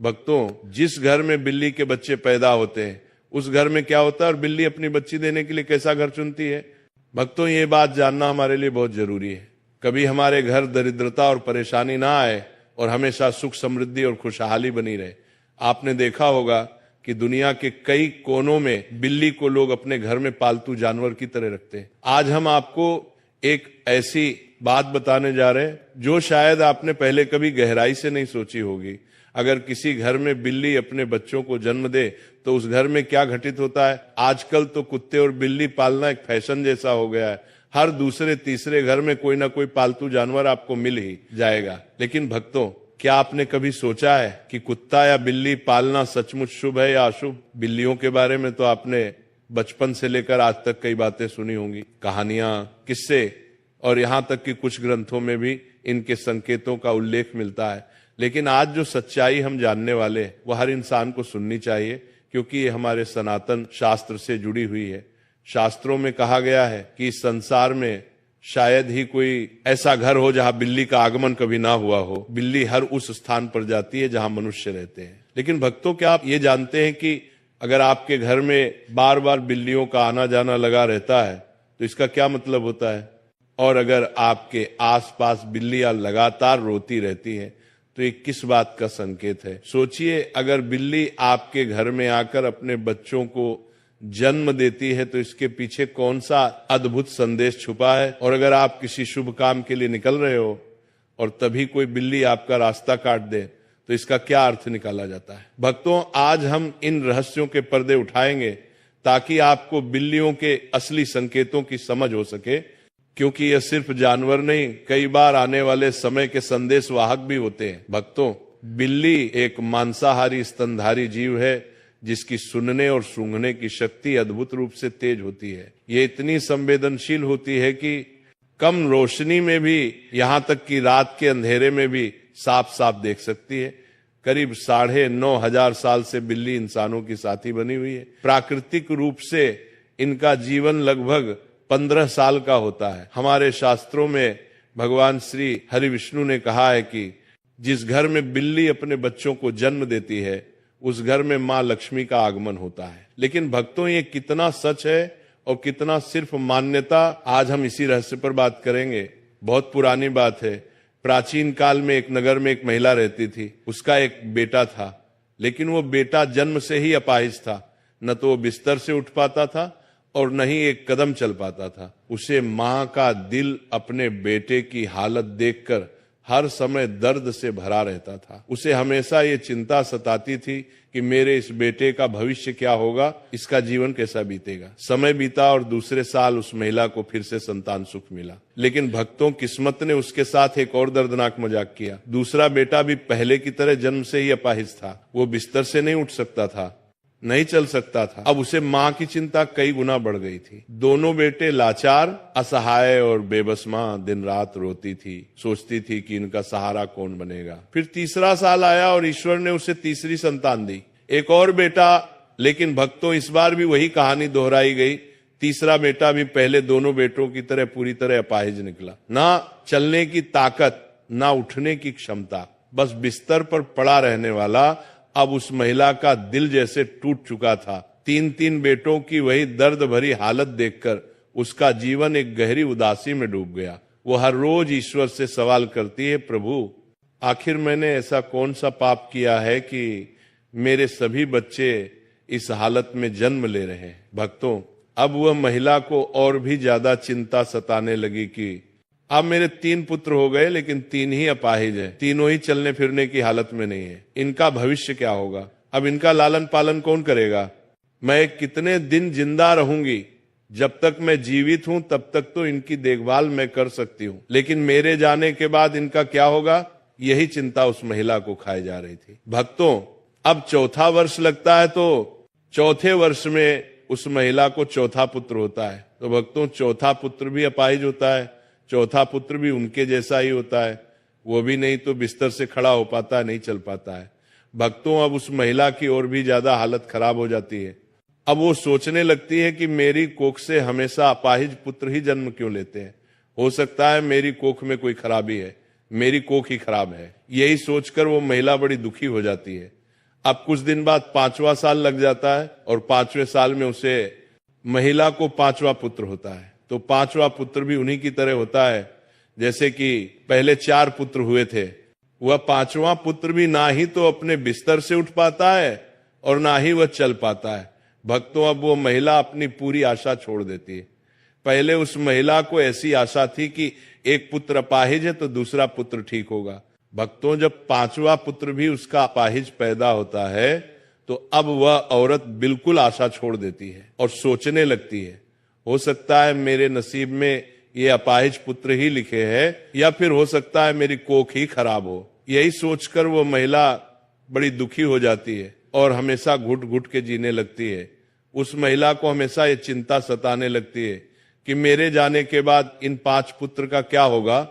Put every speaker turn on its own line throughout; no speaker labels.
भक्तों, जिस घर में बिल्ली के बच्चे पैदा होते हैं उस घर में क्या होता है और बिल्ली अपनी बच्ची देने के लिए कैसा घर चुनती है। भक्तों, ये बात जानना हमारे लिए बहुत जरूरी है। कभी हमारे घर दरिद्रता और परेशानी ना आए और हमेशा सुख समृद्धि और खुशहाली बनी रहे। आपने देखा होगा कि दुनिया के कई कोनों में बिल्ली को लोग अपने घर में पालतू जानवर की तरह रखते हैं। आज हम आपको एक ऐसी बात बताने जा रहे हैं जो शायद आपने पहले कभी गहराई से नहीं सोची होगी। अगर किसी घर में बिल्ली अपने बच्चों को जन्म दे तो उस घर में क्या घटित होता है। आजकल तो कुत्ते और बिल्ली पालना एक फैशन जैसा हो गया है। हर दूसरे तीसरे घर में कोई ना कोई पालतू जानवर आपको मिल ही जाएगा। लेकिन भक्तों, क्या आपने कभी सोचा है कि कुत्ता या बिल्ली पालना सचमुच शुभ है या अशुभ। बिल्लियों के बारे में तो आपने बचपन से लेकर आज तक कई बातें सुनी होंगी, कहानियां, किस्से, और यहाँ तक कि कुछ ग्रंथों में भी इनके संकेतों का उल्लेख मिलता है। लेकिन आज जो सच्चाई हम जानने वाले हैं वो हर इंसान को सुननी चाहिए, क्योंकि ये हमारे सनातन शास्त्र से जुड़ी हुई है। शास्त्रों में कहा गया है कि इस संसार में शायद ही कोई ऐसा घर हो जहां बिल्ली का आगमन कभी ना हुआ हो। बिल्ली हर उस स्थान पर जाती है जहां मनुष्य रहते हैं। लेकिन भक्तों, क्या आप ये जानते हैं कि अगर आपके घर में बार बार बिल्लियों का आना जाना लगा रहता है तो इसका क्या मतलब होता है। और अगर आपके आसपास बिल्लियां लगातार रोती रहती हैं तो ये किस बात का संकेत है। सोचिए, अगर बिल्ली आपके घर में आकर अपने बच्चों को जन्म देती है तो इसके पीछे कौन सा अद्भुत संदेश छुपा है। और अगर आप किसी शुभ काम के लिए निकल रहे हो और तभी कोई बिल्ली आपका रास्ता काट दे तो इसका क्या अर्थ निकाला जाता है। भक्तों, आज हम इन रहस्यों के पर्दे उठाएंगे ताकि आपको बिल्लियों के असली संकेतों की समझ हो सके, क्योंकि यह सिर्फ जानवर नहीं, कई बार आने वाले समय के संदेश वाहक भी होते हैं। भक्तों, बिल्ली एक मांसाहारी स्तनधारी जीव है जिसकी सुनने और सूंघने की शक्ति अद्भुत रूप से तेज होती है। ये इतनी संवेदनशील होती है कि कम रोशनी में भी, यहां तक कि रात के अंधेरे में भी साफ साफ देख सकती है। करीब 9,500 साल से बिल्ली इंसानों की साथी बनी हुई है। प्राकृतिक रूप से इनका जीवन लगभग 15 साल का होता है। हमारे शास्त्रों में भगवान श्री हरि विष्णु ने कहा है कि जिस घर में बिल्ली अपने बच्चों को जन्म देती है उस घर में मां लक्ष्मी का आगमन होता है। लेकिन भक्तों, ये कितना सच है और कितना सिर्फ मान्यता, आज हम इसी रहस्य पर बात करेंगे। बहुत पुरानी बात है। प्राचीन काल में एक नगर में एक महिला रहती थी। उसका एक बेटा था, लेकिन वो बेटा जन्म से ही अपाहिज था। न तो वो बिस्तर से उठ पाता था और न ही एक कदम चल पाता था। उसे मां का दिल अपने बेटे की हालत देखकर हर समय दर्द से भरा रहता था। उसे हमेशा ये चिंता सताती थी कि मेरे इस बेटे का भविष्य क्या होगा, इसका जीवन कैसा बीतेगा। समय बीता और दूसरे साल उस महिला को फिर से संतान सुख मिला। लेकिन भक्तों, किस्मत ने उसके साथ एक और दर्दनाक मजाक किया। दूसरा बेटा भी पहले की तरह जन्म से ही अपाहिज था। वो बिस्तर से नहीं उठ सकता था, नहीं चल सकता था। अब उसे मां की चिंता कई गुना बढ़ गई थी। दोनों बेटे लाचार, असहाय और बेबस मां दिन रात रोती थी, सोचती थी कि इनका सहारा कौन बनेगा। फिर तीसरा साल आया और ईश्वर ने उसे तीसरी संतान दी, एक और बेटा। लेकिन भक्तों, इस बार भी वही कहानी दोहराई गई। तीसरा बेटा भी पहले दोनों बेटों की तरह पूरी तरह अपाहिज निकला। ना चलने की ताकत, ना उठने की क्षमता, बस बिस्तर पर पड़ा रहने वाला। अब उस महिला का दिल जैसे टूट चुका था। 3 बेटों की वही दर्द भरी हालत देखकर उसका जीवन एक गहरी उदासी में डूब गया। वो हर रोज ईश्वर से सवाल करती है, प्रभु, आखिर मैंने ऐसा कौन सा पाप किया है कि मेरे सभी बच्चे इस हालत में जन्म ले रहे हैं। भक्तों, अब वह महिला को और भी ज्यादा चिंता सताने लगी कि अब मेरे 3 पुत्र हो गए, लेकिन 3 ही अपाहिज हैं। तीनों ही चलने फिरने की हालत में नहीं है। इनका भविष्य क्या होगा। अब इनका लालन पालन कौन करेगा। मैं कितने दिन जिंदा रहूंगी। जब तक मैं जीवित हूं तब तक तो इनकी देखभाल मैं कर सकती हूं, लेकिन मेरे जाने के बाद इनका क्या होगा, यही चिंता उस महिला को खाए जा रही थी। भक्तों, अब चौथा वर्ष लगता है तो चौथे वर्ष में उस महिला को चौथा पुत्र होता है। तो भक्तों, चौथा पुत्र भी अपाहिज होता है। चौथा पुत्र भी उनके जैसा ही होता है। वो भी नहीं तो बिस्तर से खड़ा हो पाता है, नहीं चल पाता है। भक्तों, अब उस महिला की और भी ज्यादा हालत खराब हो जाती है। अब वो सोचने लगती है कि मेरी कोख से हमेशा अपाहिज पुत्र ही जन्म क्यों लेते हैं। हो सकता है मेरी कोख में कोई खराबी है, मेरी कोख ही खराब है। यही सोचकर वो महिला बड़ी दुखी हो जाती है। अब कुछ दिन बाद 5वां साल लग जाता है और 5वें साल में उसे महिला को 5वां पुत्र होता है। तो 5वां पुत्र भी उन्हीं की तरह होता है जैसे कि पहले 4 पुत्र हुए थे। वह 5वां पुत्र भी ना ही तो अपने बिस्तर से उठ पाता है और ना ही वह चल पाता है। भक्तों, अब वो महिला अपनी पूरी आशा छोड़ देती है। पहले उस महिला को ऐसी आशा थी कि एक पुत्र अपाहिज है तो दूसरा पुत्र ठीक होगा। भक्तों, जब 5वां पुत्र भी उसका अपाहिज पैदा होता है तो अब वह औरत बिल्कुल आशा छोड़ देती है और सोचने लगती है, हो सकता है मेरे नसीब में ये अपाहिज पुत्र ही लिखे हैं या फिर हो सकता है मेरी कोख ही खराब हो। यही सोचकर वो महिला बड़ी दुखी हो जाती है और हमेशा घुट घुट के जीने लगती है। उस महिला को हमेशा ये चिंता सताने लगती है कि मेरे जाने के बाद इन 5 पुत्र का क्या होगा,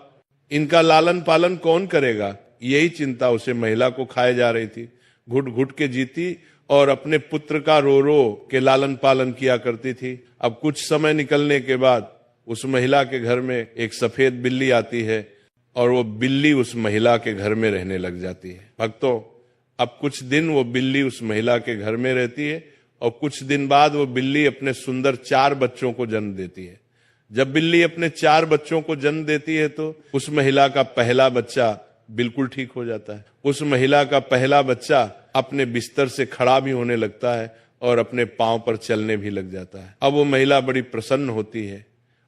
इनका लालन पालन कौन करेगा। यही चिंता उसे महिला को खाए जा रही थी। घुट घुट के जीती और अपने पुत्र का रो रो के लालन पालन किया करती थी। अब कुछ समय निकलने के बाद उस महिला के घर में एक सफेद बिल्ली आती है और वो बिल्ली उस महिला के घर में रहने लग जाती है। भक्तों, अब कुछ दिन वो बिल्ली उस महिला के घर में रहती है और कुछ दिन बाद वो बिल्ली अपने सुंदर 4 बच्चों को जन्म देती है। जब बिल्ली अपने 4 बच्चों को जन्म देती है तो उस महिला का पहला बच्चा बिल्कुल ठीक हो जाता है। उस महिला का पहला बच्चा अपने बिस्तर से खड़ा भी होने लगता है और अपने पांव पर चलने भी लग जाता है। अब वो महिला बड़ी प्रसन्न होती है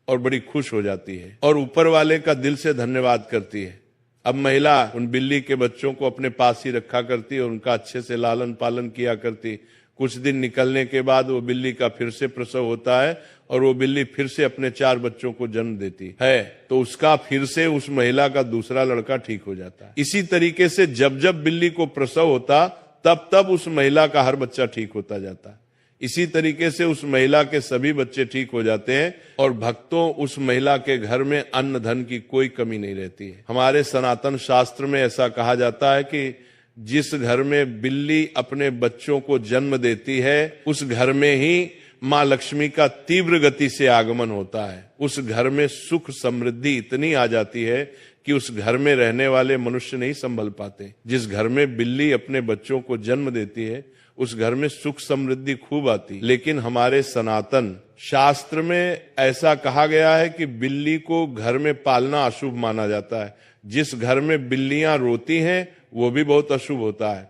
और बड़ी खुश हो जाती है और ऊपर वाले का दिल से धन्यवाद करती है। अब महिला उन बिल्ली के बच्चों को अपने पास ही रखा करती और उनका अच्छे से लालन पालन किया करती। कुछ दिन निकलने के बाद वो बिल्ली का फिर से प्रसव होता है और वो बिल्ली फिर से अपने 4 बच्चों को जन्म देती है तो उसका फिर से उस महिला का दूसरा लड़का ठीक हो जाता है। इसी तरीके से जब जब बिल्ली को प्रसव होता तब तब उस महिला का हर बच्चा ठीक होता जाता है। इसी तरीके से उस महिला के सभी बच्चे ठीक हो जाते हैं और भक्तों, उस महिला के घर में अन्न धन की कोई कमी नहीं रहती है। हमारे सनातन शास्त्र में ऐसा कहा जाता है कि जिस घर में बिल्ली अपने बच्चों को जन्म देती है उस घर में ही माँ लक्ष्मी का तीव्र गति से आगमन होता है। उस घर में सुख समृद्धि इतनी आ जाती है कि उस घर में रहने वाले मनुष्य नहीं संभल पाते। जिस घर में बिल्ली अपने बच्चों को जन्म देती है उस घर में सुख समृद्धि खूब आती। लेकिन हमारे सनातन शास्त्र में ऐसा कहा गया है कि बिल्ली को घर में पालना अशुभ माना जाता है। जिस घर में बिल्लियां रोती हैं वो भी बहुत अशुभ होता है।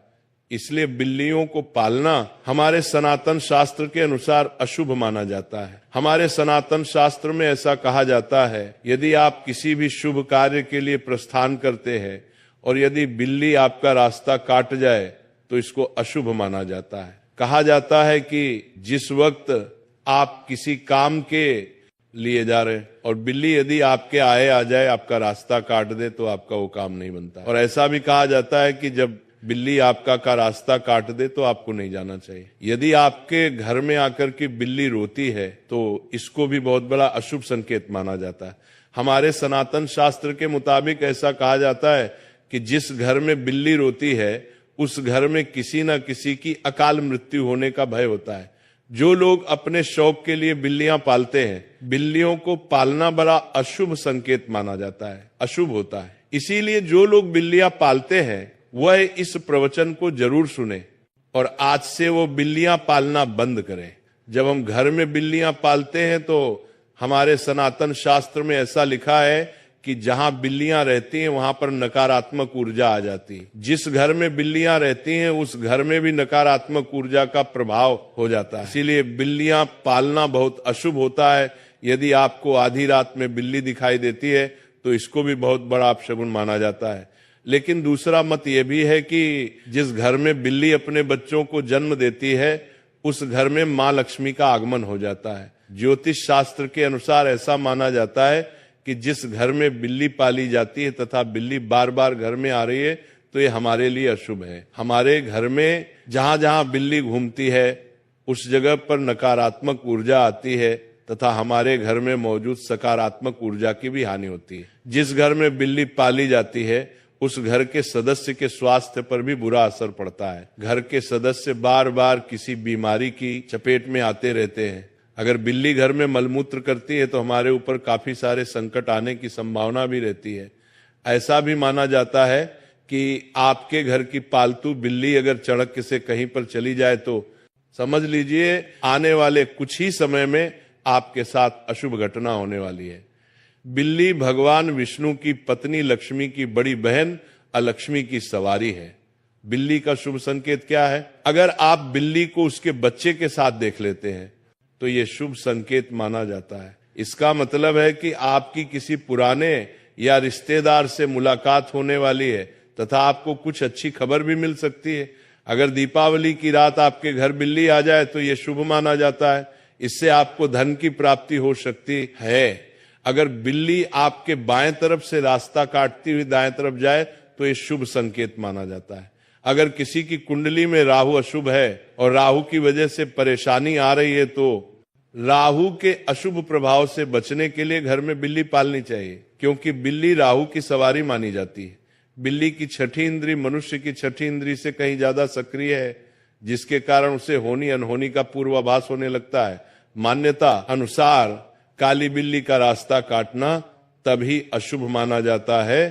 इसलिए बिल्लियों को पालना हमारे सनातन शास्त्र के अनुसार अशुभ माना जाता है। हमारे सनातन शास्त्र में ऐसा कहा जाता है, यदि आप किसी भी शुभ कार्य के लिए प्रस्थान करते हैं और यदि बिल्ली आपका रास्ता काट जाए तो इसको अशुभ माना जाता है। कहा जाता है कि जिस वक्त आप किसी काम के लिए जा रहे हैं और बिल्ली यदि आपके आए आ जाए, आपका रास्ता काट दे, तो आपका वो काम नहीं बनता। और ऐसा भी कहा जाता है कि जब बिल्ली आपका का रास्ता काट दे तो आपको नहीं जाना चाहिए। यदि आपके घर में आकर के बिल्ली रोती है तो इसको भी बहुत बड़ा अशुभ संकेत माना जाता है। हमारे सनातन शास्त्र के मुताबिक ऐसा कहा जाता है कि जिस घर में बिल्ली रोती है उस घर में किसी न किसी की अकाल मृत्यु होने का भय होता है। जो लोग अपने शौक के लिए बिल्लियां पालते हैं, बिल्लियों को पालना बड़ा अशुभ संकेत माना जाता है, अशुभ होता है। इसीलिए जो लोग बिल्लियां पालते हैं वह इस प्रवचन को जरूर सुने और आज से वो बिल्लियां पालना बंद करें। जब हम घर में बिल्लियां पालते हैं तो हमारे सनातन शास्त्र में ऐसा लिखा है कि जहां बिल्लियां रहती हैं वहां पर नकारात्मक ऊर्जा आ जाती है। जिस घर में बिल्लियां रहती हैं उस घर में भी नकारात्मक ऊर्जा का प्रभाव हो जाता है। इसीलिए बिल्लियां पालना बहुत अशुभ होता है। यदि आपको आधी रात में बिल्ली दिखाई देती है तो इसको भी बहुत बड़ा अपशगुन माना जाता है। लेकिन दूसरा मत यह भी है कि जिस घर में बिल्ली अपने बच्चों को जन्म देती है उस घर में माँ लक्ष्मी का आगमन हो जाता है। ज्योतिष शास्त्र के अनुसार ऐसा माना जाता है कि जिस घर में बिल्ली पाली जाती है तथा बिल्ली बार बार घर में आ रही है तो ये हमारे लिए अशुभ है। हमारे घर में जहां जहां बिल्ली घूमती है उस जगह पर नकारात्मक ऊर्जा आती है तथा हमारे घर में मौजूद सकारात्मक ऊर्जा की भी हानि होती है। जिस घर में बिल्ली पाली जाती है उस घर के सदस्य के स्वास्थ्य पर भी बुरा असर पड़ता है। घर के सदस्य बार बार किसी बीमारी की चपेट में आते रहते हैं। अगर बिल्ली घर में मलमूत्र करती है तो हमारे ऊपर काफी सारे संकट आने की संभावना भी रहती है। ऐसा भी माना जाता है कि आपके घर की पालतू बिल्ली अगर चढ़क से कहीं पर चली जाए तो समझ लीजिए आने वाले कुछ ही समय में आपके साथ अशुभ घटना होने वाली है। बिल्ली भगवान विष्णु की पत्नी लक्ष्मी की बड़ी बहन अलक्ष्मी की सवारी है। बिल्ली का शुभ संकेत क्या है? अगर आप बिल्ली को उसके बच्चे के साथ देख लेते हैं तो यह शुभ संकेत माना जाता है। इसका मतलब है कि आपकी किसी पुराने या रिश्तेदार से मुलाकात होने वाली है तथा आपको कुछ अच्छी खबर भी मिल सकती है। अगर दीपावली की रात आपके घर बिल्ली आ जाए तो यह शुभ माना जाता है। इससे आपको धन की प्राप्ति हो सकती है। अगर बिल्ली आपके बाएं तरफ से रास्ता काटती हुई दाएं तरफ जाए तो यह शुभ संकेत माना जाता है। अगर किसी की कुंडली में राहु अशुभ है और राहु की वजह से परेशानी आ रही है तो राहु के अशुभ प्रभाव से बचने के लिए घर में बिल्ली पालनी चाहिए, क्योंकि बिल्ली राहु की सवारी मानी जाती है। बिल्ली की छठी इंद्री मनुष्य की छठी इंद्री से कहीं ज्यादा सक्रिय है, जिसके कारण उसे होनी अनहोनी का पूर्वाभास होने लगता है। मान्यता अनुसार काली बिल्ली का रास्ता काटना तभी अशुभ माना जाता है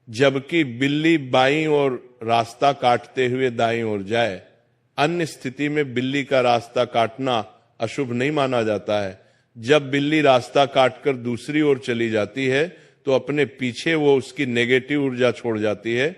जबकि बिल्ली बाईं ओर रास्ता काटते हुए दाईं ओर जाए। अन्य स्थिति में बिल्ली का रास्ता काटना अशुभ नहीं माना जाता है। जब बिल्ली रास्ता काटकर दूसरी ओर चली जाती है तो अपने पीछे वो उसकी नेगेटिव ऊर्जा छोड़ जाती है,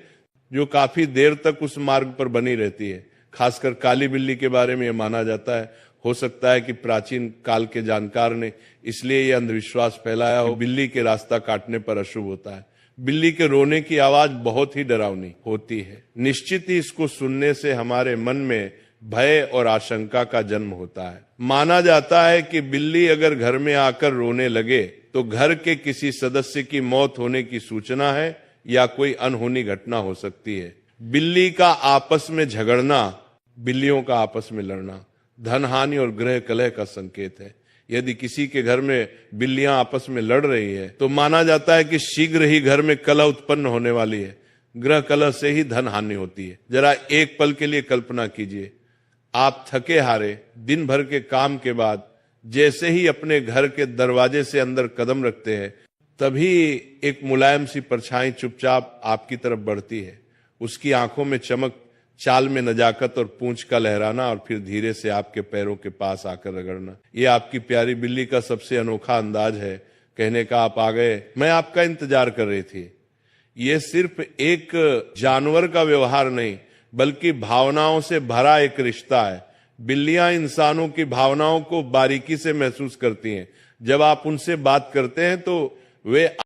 जो काफी देर तक उस मार्ग पर बनी रहती है। खासकर काली बिल्ली के बारे में यह माना जाता है। हो सकता है कि प्राचीन काल के जानकार ने इसलिए यह अंधविश्वास फैलाया हो, बिल्ली के रास्ता काटने पर अशुभ होता है। बिल्ली के रोने की आवाज बहुत ही डरावनी होती है। निश्चित ही इसको सुनने से हमारे मन में भय और आशंका का जन्म होता है। माना जाता है कि बिल्ली अगर घर में आकर रोने लगे तो घर के किसी सदस्य की मौत होने की सूचना है या कोई अनहोनी घटना हो सकती है। बिल्ली का आपस में झगड़ना, बिल्लियों का आपस में लड़ना धन हानि और गृह कलह का संकेत है। यदि किसी के घर में बिल्लियां आपस में लड़ रही है तो माना जाता है कि शीघ्र ही घर में कलह उत्पन्न होने वाली है। गृह कलह से ही धन हानि होती है। जरा एक पल के लिए कल्पना कीजिए, आप थके हारे दिन भर के काम के बाद जैसे ही अपने घर के दरवाजे से अंदर कदम रखते हैं तभी एक मुलायम सी परछाई चुपचाप आपकी तरफ बढ़ती है। उसकी आंखों में चमक, चाल में नजाकत और पूंछ का लहराना और फिर धीरे से आपके पैरों के पास आकर रगड़ना, ये आपकी प्यारी बिल्ली का सबसे अनोखा अंदाज है कहने का आप आ गए, मैं आपका इंतजार कर रही थी। ये सिर्फ एक जानवर का व्यवहार नहीं बल्कि भावनाओं से भरा एक रिश्ता है। बिल्लियां इंसानों की भावनाओं को बारीकी से महसूस करती हैं। जब आप उनसे बात करते हैं तो वे